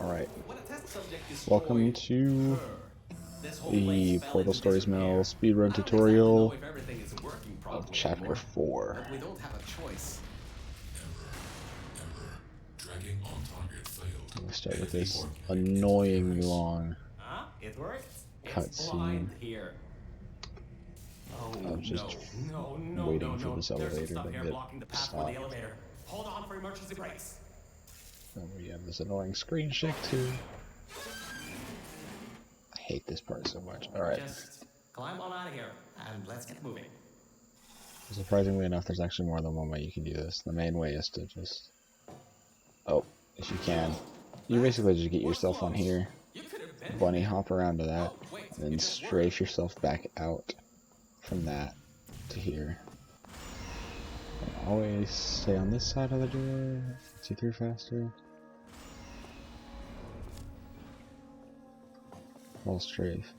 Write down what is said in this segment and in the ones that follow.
Alright, welcome to the Portal Stories Mail speedrun tutorial of Chapter 4. We'll start with this annoyingly long cutscene of just waiting for this elevator to get stopped. And we have this annoying screen shake too. I hate this part so much. Alright. Just climb on out of here and let's get moving. Surprisingly enough, there's actually more than one way you can do this. The main way is to just... Oh, if you can. You basically just get yourself on here, bunny hop around to that, and then strafe yourself back out from that to here. And always stay on this side of the door, see through faster. All strafe.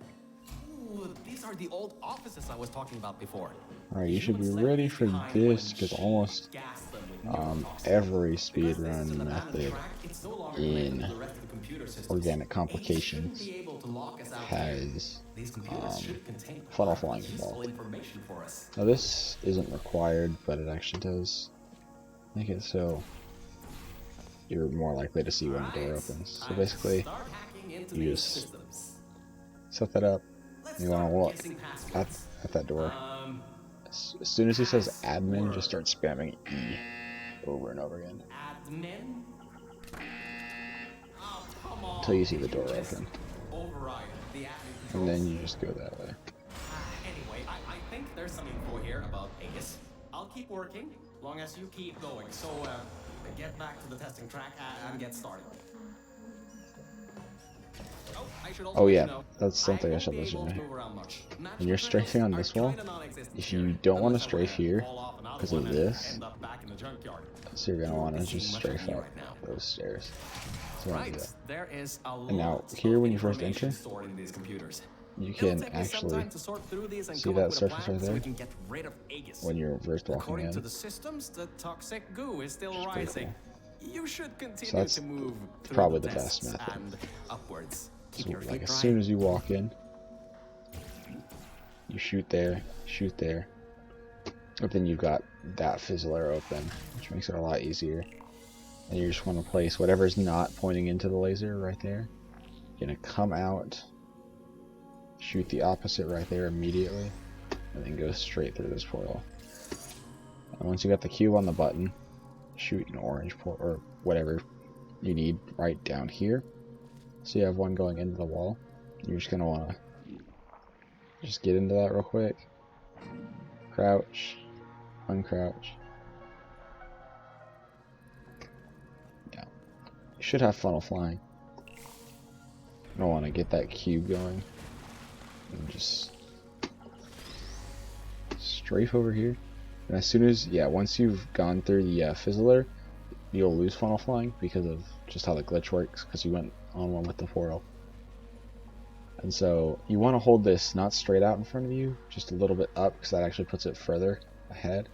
Ooh, these are the old offices I was talking about before. Alright, you should be ready for this, because almost every speedrun method in Organic Complications has funnel flying involved. Now this isn't required, but it actually does make it so you're more likely to see when the door opens. So basically, you just set that up, and you want to look at that door. As soon as he says admin, just start spamming E over and over again. Admin? Oh, come on. Until you see the door open. Override the admin And then you just go that way. Anyway, I think there's some info here about Aegis. I'll keep working, long as you keep going. So, get back to the testing track and get started. Oh yeah, that's something I should let you know. When you're strafing on this wall, if you don't want to strafe here because of this, so you're going to want to just strafe up those stairs. So do that. And now, here when you first enter, you can actually see that surface right there when you're first walking in. It's pretty cool. You should continue So that's to move probably the best method. And upwards. So, like, as soon as you walk in, you shoot there, but then you've got that fizzler open, which makes it a lot easier. And you just want to place whatever's not pointing into the laser right there. You're gonna come out, shoot the opposite right there immediately, and then go straight through this portal. And once you got the cube on the button, shoot an orange portal or whatever you need right down here. So you have one going into the wall. You're just gonna wanna just get into that real quick. Crouch, uncrouch. Yeah, you should have funnel flying. You don't want to get that cube going. And just strafe over here. And as soon as, once you've gone through the fizzler, you'll lose funnel flying because of just how the glitch works, because you went on one with the portal. And so you want to hold this not straight out in front of you, just a little bit up, because that actually puts it further ahead.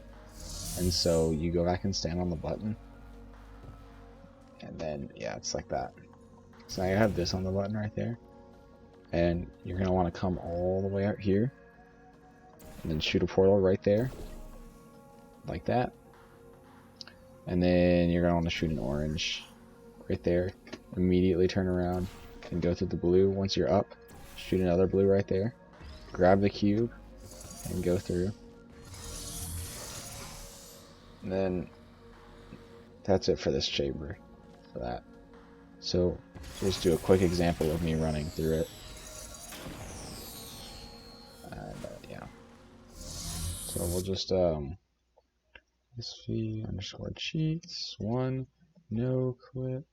And so you go back and stand on the button, and then it's like that. So now you have this on the button right there, and you're going to want to come all the way out here and then shoot a portal right there like that. And then you're going to want to shoot an orange right there, immediately turn around and go through the blue. Once you're up, shoot another blue right there, grab the cube and go through. And then that's it for this chamber, for that. So just do a quick example of me running through it. And so we'll just SV_cheats 1 no clip.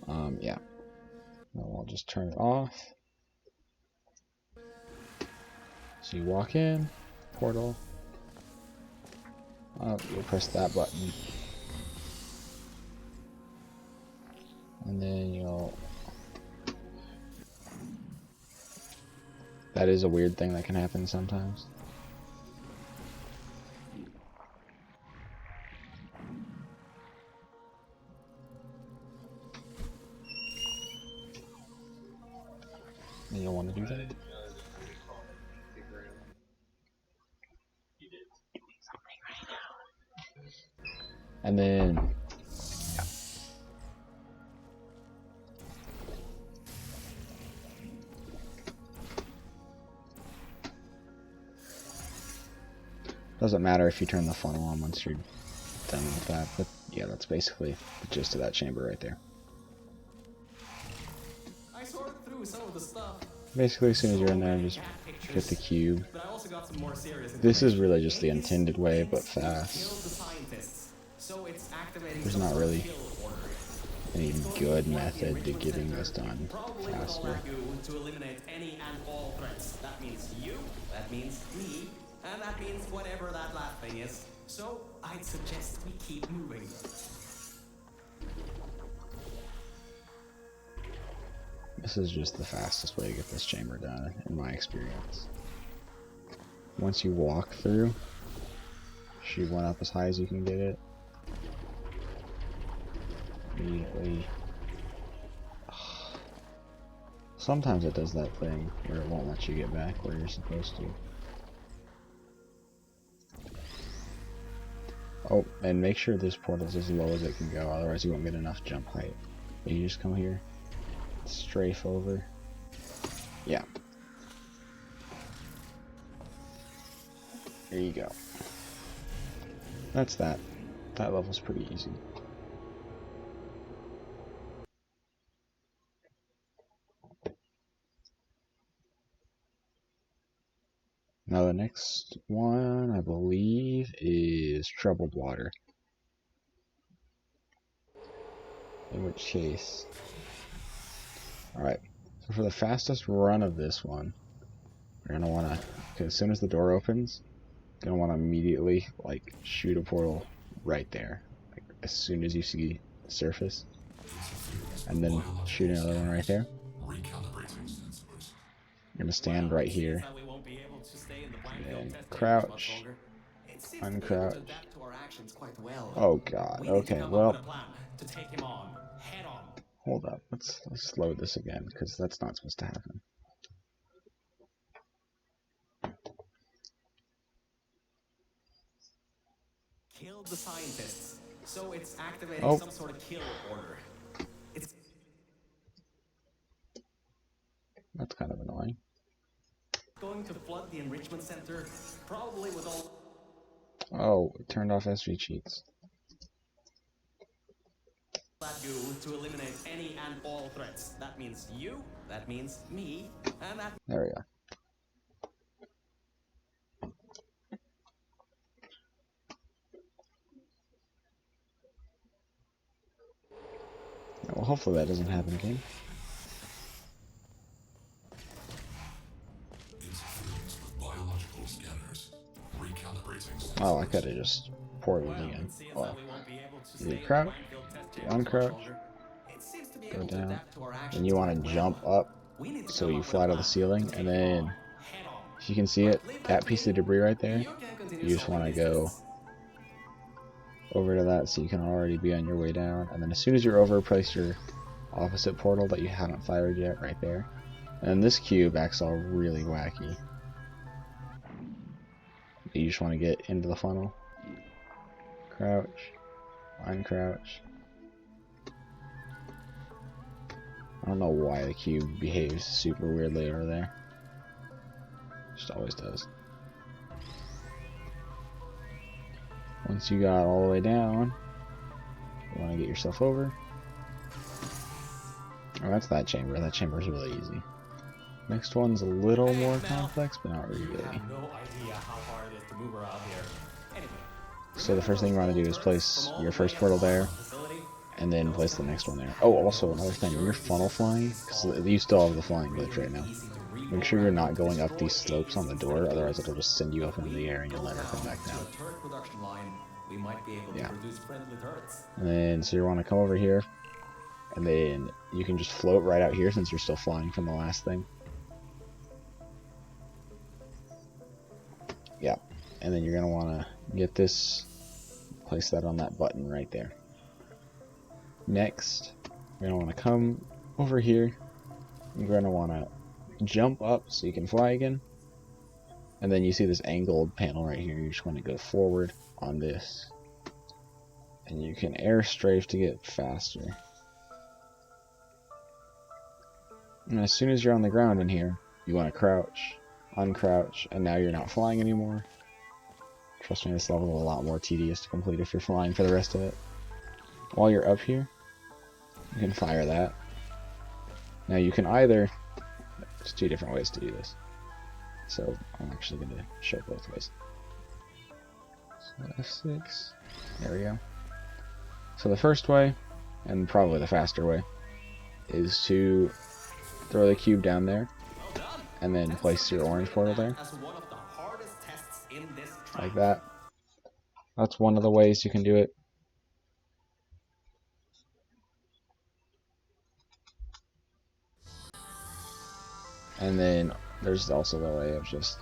Then we'll just turn it off. So you walk in, portal. You'll press that button, and then you'll. That is a weird thing that can happen sometimes. don't want to do that. And then, yeah. Doesn't matter if you turn the funnel on once you're done with that, but yeah, that's basically the gist of that chamber right there. I sorted through some of the stuff. Basically, as soon as you're in there, just get the cube. This is really just the intended way, but fast. There's not really any good method to getting this done faster. To eliminate any and all threats. That means you, that means me, and that means whatever that last thing is. So I'd suggest we keep moving. This is just the fastest way to get this chamber done, in my experience. Once you walk through, shoot one up as high as you can get it. Immediately. Sometimes it does that thing where it won't let you get back where you're supposed to. Oh, and make sure this portal's as low as it can go, otherwise you won't get enough jump height. But you just come here, strafe over. Yeah. There you go. That's that. That level's pretty easy. Now the next one, I believe, is Troubled Water. In which case... Alright, so for the fastest run of this one, you're going to want to, okay, as soon as the door opens, you're going to want to immediately, like, shoot a portal right there. Like, as soon as you see the surface. And then shoot another one right there. You're going to stand right here. And crouch, uncrouch. Oh god, okay, well, hold up, let's load this again, because that's not supposed to happen. Killed the scientists, so it's activating some sort of kill order. That's kind of annoying. Going to flood the enrichment center, probably with all... Oh, it turned off SV cheats. To eliminate any and all threats. That means you, that means me, and that... There we go. Well, hopefully that doesn't happen again. Oh, I could have just portaled again. Well, you crouch, uncrouch, go down, and you want to jump up so you fly to the ceiling, and then, if you can see it, that piece of debris right there, you just want to go over to that so you can already be on your way down, and then as soon as you're over, place your opposite portal that you haven't fired yet right there. And this cube acts all really wacky. You just want to get into the funnel, crouch, uncrouch. I don't know why the cube behaves super weirdly over there. Just always does. Once you got all the way down, you want to get yourself over. Oh, that's that chamber. That chamber is really easy. Next one's a little more complex, but not really. So the first thing you want to do is place your first portal there, and then place the next one there. Oh, also another thing, when you're funnel flying, because you still have the flying glitch right now, make sure you're not going up these slopes on the door, otherwise it'll just send you up into the air and you'll never come back down. Yeah. And then, so you want to come over here, and then you can just float right out here since you're still flying from the last thing. Yeah. And then you're going to want to get this, place that on that button right there. Next, you're going to want to come over here. You're going to want to jump up so you can fly again. And then you see this angled panel right here. You just want to go forward on this. And you can air strafe to get faster. And as soon as you're on the ground in here, you want to crouch, uncrouch, and now you're not flying anymore. Trust me, this level is a lot more tedious to complete if you're flying for the rest of it. While you're up here, you can fire that. Now you can either, there's two different ways to do this. So I'm actually going to show both ways. So F6, there we go. So the first way, and probably the faster way, is to throw the cube down there, and then place your orange portal there, like that. That's one of the ways you can do it. And then there's also the way of just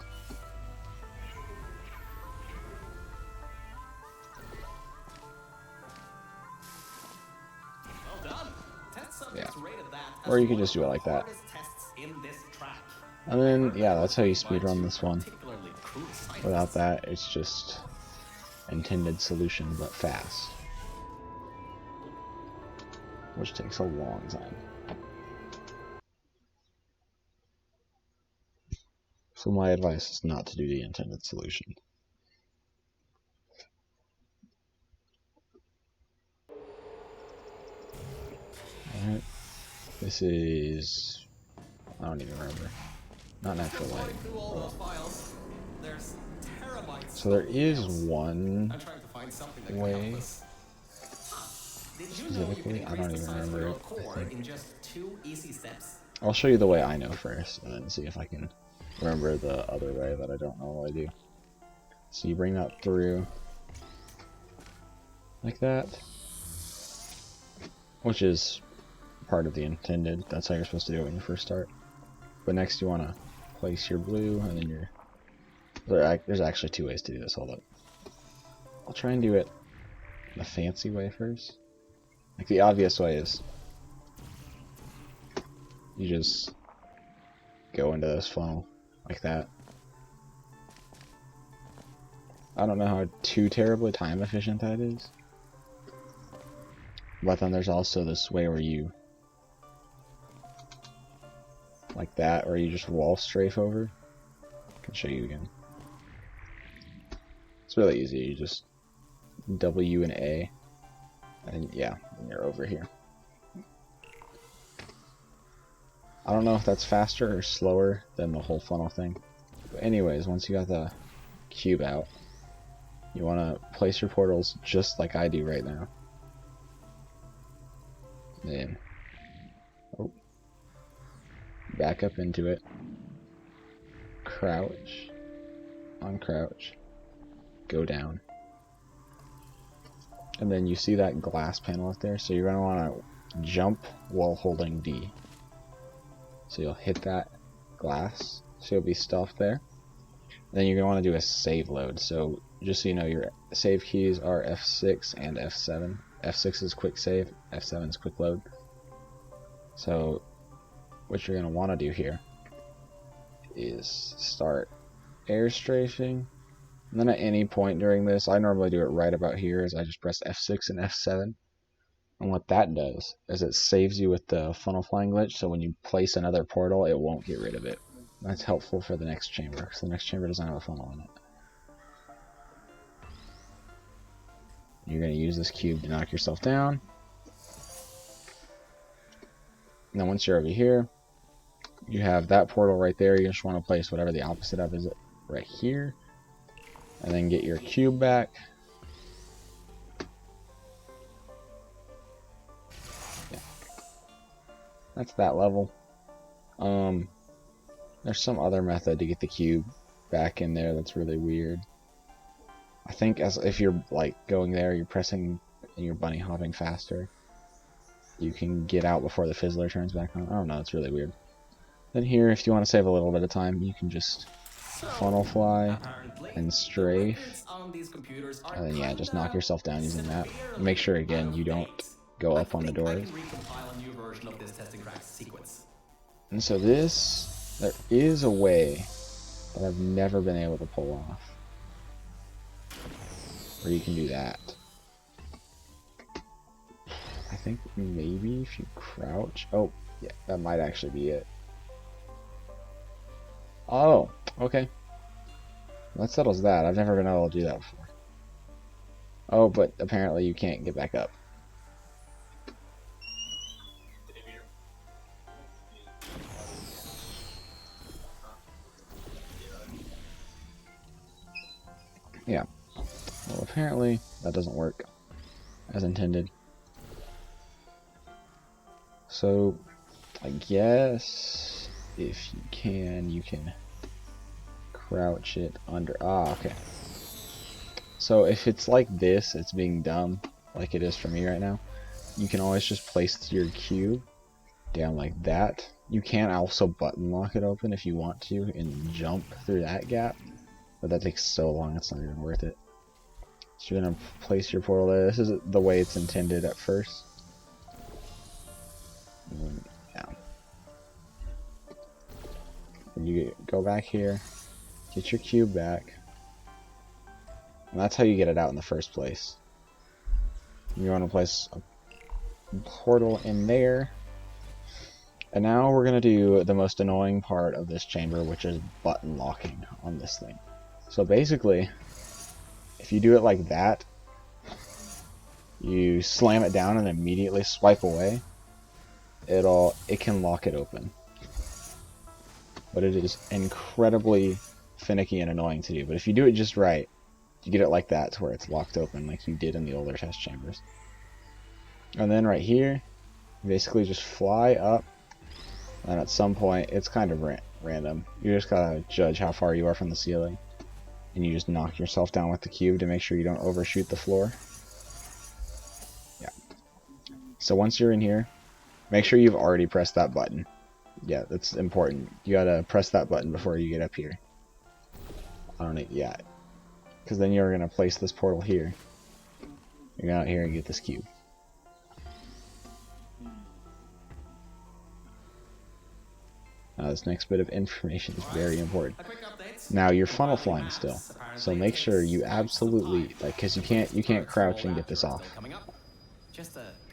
or you can just do it like that. And then yeah, that's how you speedrun this one. Without that, it's just intended solution but fast, which takes a long time. So my advice is not to do the intended solution. Alright. This is, I don't even remember. Not natural light. So there is one way specifically. I don't even remember it. I think. I'll show you the way I know first, and then see if I can remember the other way that I don't normally do. So you bring that through like that, which is part of the intended. That's how you're supposed to do it when you first start. But next you want to place your blue, and then your... There's actually two ways to do this. Hold up. I'll try and do it the fancy way first. Like the obvious way is you just go into this funnel like that. I don't know how too terribly time efficient that is. But then there's also this way where you like that, or you just wall strafe over. I can show you again. It's really easy. You just W and A, and yeah, and you're over here. I don't know if that's faster or slower than the whole funnel thing. But anyways, once you got the cube out, you want to place your portals just like I do right now. Then, oh, back up into it. Crouch, uncrouch, go down. And then you see that glass panel up there, so you're going to want to jump while holding D. So you'll hit that glass, so you'll be stuffed there. Then you're going to want to do a save load. So just so you know, your save keys are F6 and F7. F6 is quick save, F7 is quick load. So what you're going to want to do here is start air strafing. And then at any point during this, I normally do it right about here, is I just press F6 and F7. And what that does is it saves you with the funnel flying glitch, so when you place another portal, it won't get rid of it. That's helpful for the next chamber, because the next chamber doesn't have a funnel in it. You're going to use this cube to knock yourself down. And then once you're over here, you have that portal right there. You just want to place whatever the opposite of is right here. And then get your cube back. Yeah. That's that level. There's some other method to get the cube back in there that's really weird. I think as if you're like going there, you're pressing and you're bunny hopping faster, you can get out before the fizzler turns back on. I don't know, it's really weird. Then here, if you want to save a little bit of time, you can just funnel fly and strafe, and then yeah, just knock yourself down using that. Make sure again you don't go up on the doors. And so this There is a way that I've never been able to pull off, where you can do that. I think maybe if you crouch. Oh, yeah, that might actually be it. Oh, okay. That settles that. I've never been able to do that before. Oh, but apparently you can't get back up. Yeah. Well, apparently that doesn't work as intended. So, I guess if you can crouch it under. Ah, okay. So if it's like this, it's being dumb, like it is for me right now, you can always just place your cube down like that. You can also button lock it open if you want to and jump through that gap, but that takes so long it's not even worth it. So you're gonna place your portal there. This is the way it's intended at first. Yeah. And you go back here, get your cube back, and that's how you get it out in the first place. You want to place a portal in there. And now we're going to do the most annoying part of this chamber, which is button locking on this thing. So basically, if you do it like that, you slam it down and immediately swipe away, it can lock it open. But it is incredibly finicky and annoying to do. But if you do it just right, you get it like that to where it's locked open like you did in the older test chambers. And then right here, you basically just fly up, and at some point, it's kind of random. You just gotta judge how far you are from the ceiling, and you just knock yourself down with the cube to make sure you don't overshoot the floor. Yeah. So once you're in here, make sure you've already pressed that button. Yeah, that's important. You gotta press that button before you get up here. I don't know, yeah. Because then you're gonna place this portal here. You're out here and get this cube. Now this next bit of information is very important. Now you're funnel flying still, so make sure you absolutely, like, because you can't crouch and get this off.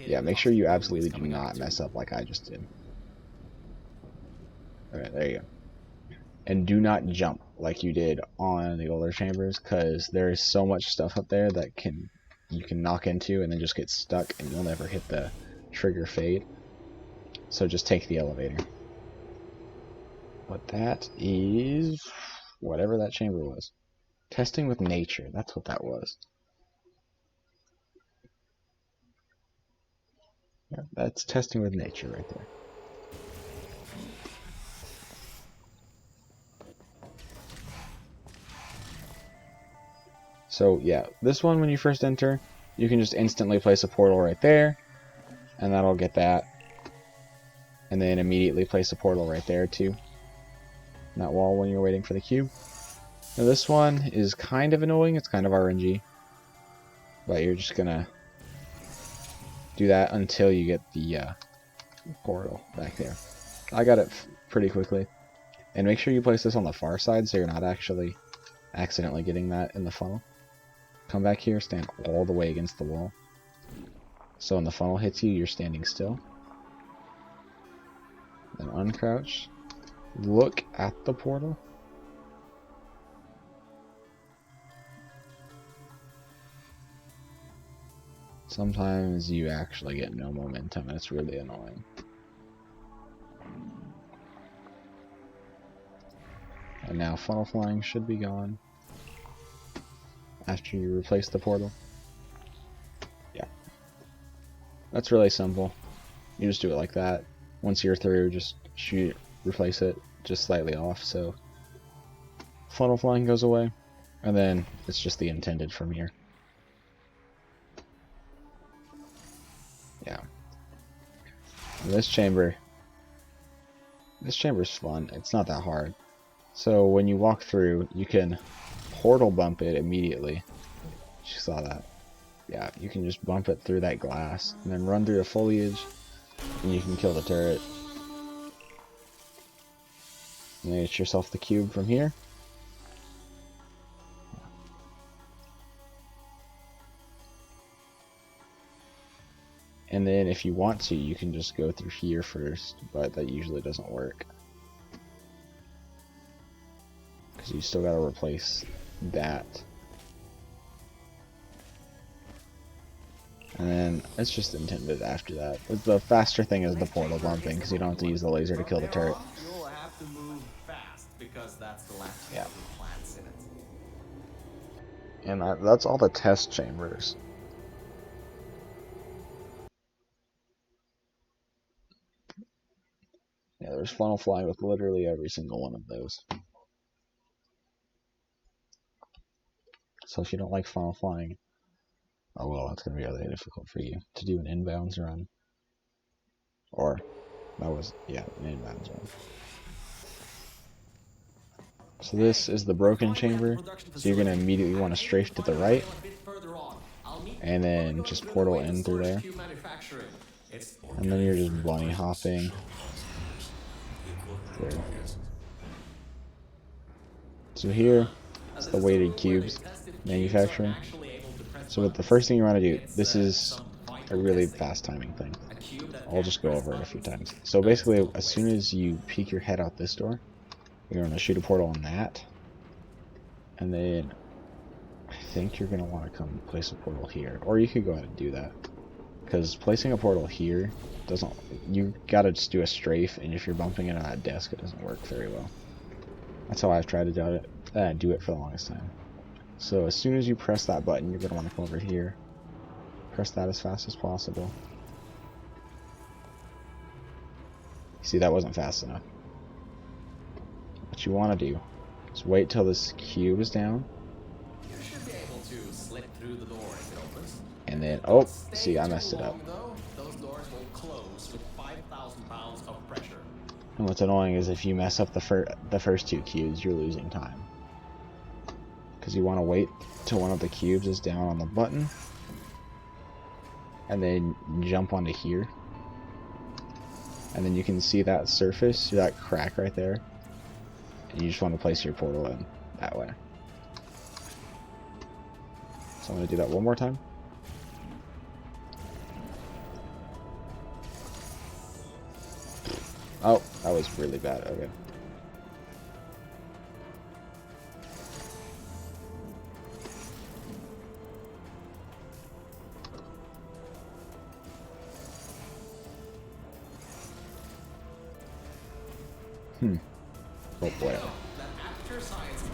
Yeah, make sure you absolutely do not mess up like I just did. Alright, there you go. And do not jump like you did on the older chambers, because there is so much stuff up there that you can knock into and then just get stuck and you'll never hit the trigger fade. So just take the elevator. But that is whatever that chamber was. Testing with nature, that's what that was. Yeah, that's testing with nature right there. So yeah, this one when you first enter, you can just instantly place a portal right there, and that'll get that. And then immediately place a portal right there too. In that wall when you're waiting for the cube. Now this one is kind of annoying, it's kind of RNG. But you're just gonna do that until you get the portal back there. I got it pretty quickly. And make sure you place this on the far side so you're not actually accidentally getting that in the funnel. Come back here, stand all the way against the wall. So when the funnel hits you, you're standing still. Then uncrouch. Look at the portal. Sometimes you actually get no momentum and it's really annoying. And now funnel flying should be gone after you replace the portal. Yeah. That's really simple. You just do it like that. Once you're through, just shoot, replace it just slightly off so funnel flying goes away. And then it's just the intended from here. Yeah. And this chamber's fun. It's not that hard. So when you walk through, you can portal bump it immediately. You saw that. Yeah, you can just bump it through that glass and then run through the foliage and you can kill the turret. And then get yourself the cube from here. And then if you want to, you can just go through here first, but that usually doesn't work. Because you still gotta replace that. And then it's just intended after that. But the faster thing is the portal bumping, because you don't have to use the laser to kill the turret. You'll have to move fast because that's the last Yeah. plants in it. And that's all the test chambers. Yeah, there's funnel flying with literally every single one of those. So if you don't like funnel flying, oh well, that's going to be really difficult for you to do an inbounds run. Or, that was, yeah, an inbounds run. So this is the broken chamber, so you're going to immediately want to strafe to the right, and then just portal in through there. And then you're just bunny hopping through. So here, it's the weighted cubes manufacturing. So with the first thing you want to do, this is a really fast timing thing. I'll just go over it a few times. So basically, as soon as you peek your head out this door, you're going to shoot a portal on that. And then I think you're going to want to come place a portal here. Or you could go ahead and do that. Because placing a portal here doesn't... You got to just do a strafe, and if you're bumping it on a desk, it doesn't work very well. That's how I've tried to do it for the longest time. So as soon as you press that button, you're going to want to come over here. Press that as fast as possible. See, that wasn't fast enough. What you want to do is wait till this cube is down. You should be able to slip through the door if it opens. And then, oh, see, I messed it up. Those doors will close with 5,000 pounds of pressure. And what's annoying is if you mess up the first two cubes, you're losing time. Because you want to wait till one of the cubes is down on the button. And then jump onto here. And then you can see that surface, that crack right there. And you just want to place your portal in that way. So I'm going to do that one more time. Oh, that was really bad. Okay. Oh, whatever.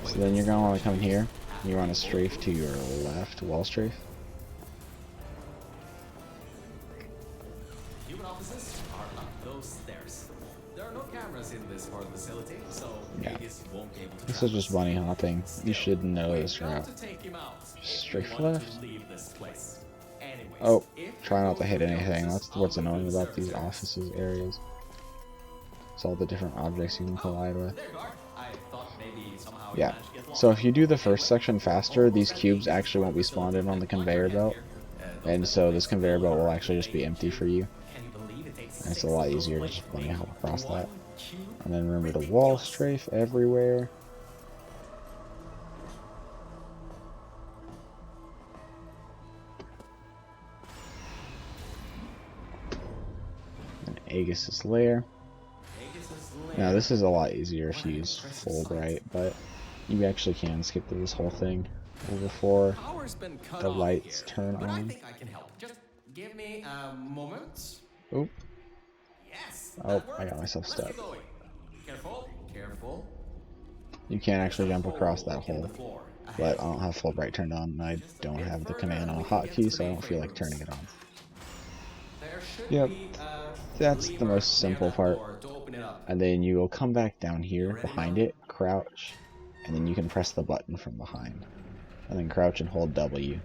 So then you're going to want to come here. You want to strafe to your left, wall strafe. Human offices are up those stairs. There are no cameras in this part of the facility, so yeah. Won't be able to. This is just bunny hopping. You should know this route. Just strafe left. Oh, try not to hit anything. That's what's annoying about these offices areas. It's all the different objects you can collide with. Yeah, so if you do the first section faster, these cubes actually won't be spawned in on the conveyor belt. And so this conveyor belt will actually just be empty for you. And it's a lot easier to just bunny hop across that. And then remember the wall strafe everywhere. And Aegis' lair. Now this is a lot easier if you use full bright, but you actually can skip through this whole thing before the lights turn on. I think I can help. Just give me a moment. Oop. Yes. Oh, I got myself stuck. Careful, careful. You can't actually jump across that hole, but I don't have full bright turned on, and I don't have the command on a hotkey, so I don't feel like turning it on. Yep, that's the most simple part. And then you will come back down here behind it, crouch, and then you can press the button from behind. And then crouch and hold W,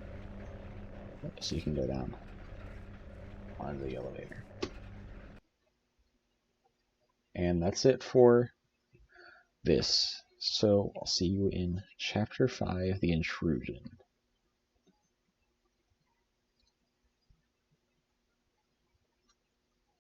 so you can go down onto the elevator. And that's it for this. So I'll see you in Chapter 5, The Intrusion.